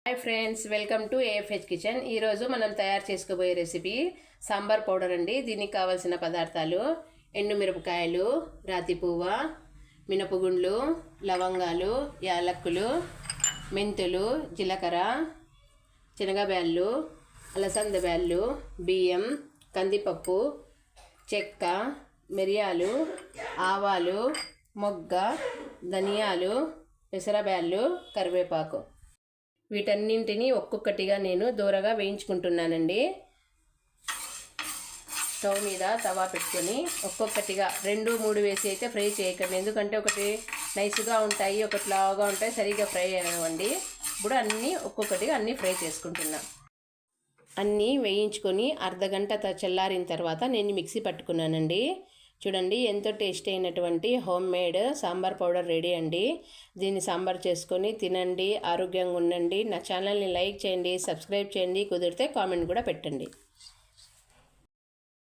Hi friends, welcome to AFH kitchen. ఈరోజు మనం తయారు చేసుకోబోయే రెసిపీ సాంబార్ పౌడర్ అండి. దీనికి కావాల్సిన పదార్థాలు: ఎండుమిరపకాయలు, రాతి పువ్వ, మినపగుండ్లు, లవంగాలు, యాలక్కులు, మెంతులు, జీలకర్ర, శనగబ్యాళ్ళు, అలసంద బ్యాళ్ళు, బియ్యం, కందిపప్పు, చెక్క, మిరియాలు, ఆవాలు, మొగ్గ, ధనియాలు, పెసరబ్యాళ్ళు, కరివేపాకు. వీటన్నింటినీ ఒక్కొక్కటిగా నేను దూరగా వేయించుకుంటున్నానండి. స్టవ్ మీద తవా పెట్టుకొని ఒక్కొక్కటిగా 2-3 వేసి అయితే ఫ్రై చేయకండి, ఎందుకంటే ఒకటి నైస్గా ఉంటాయి, ఒకటి లావుగా ఉంటాయి, సరిగ్గా ఫ్రై అవ్వండి. ఇప్పుడు ఒక్కొక్కటిగా అన్నీ ఫ్రై చేసుకుంటున్నా. అన్నీ వేయించుకొని అర్ధగంట చల్లారిన తర్వాత నేను మిక్సీ పట్టుకున్నానండి. చూడండి, ఎంతో టేస్టీ అయినటువంటి home made sambar powder ready అండి. దీన్ని సాంబార్ చేసుకొని తినండి, ఆరోగ్యంగా ఉండండి. నా ఛానల్ని లైక్ చేయండి, సబ్స్క్రైబ్ చేయండి, కుదిరితే కామెంట్ కూడా పెట్టండి.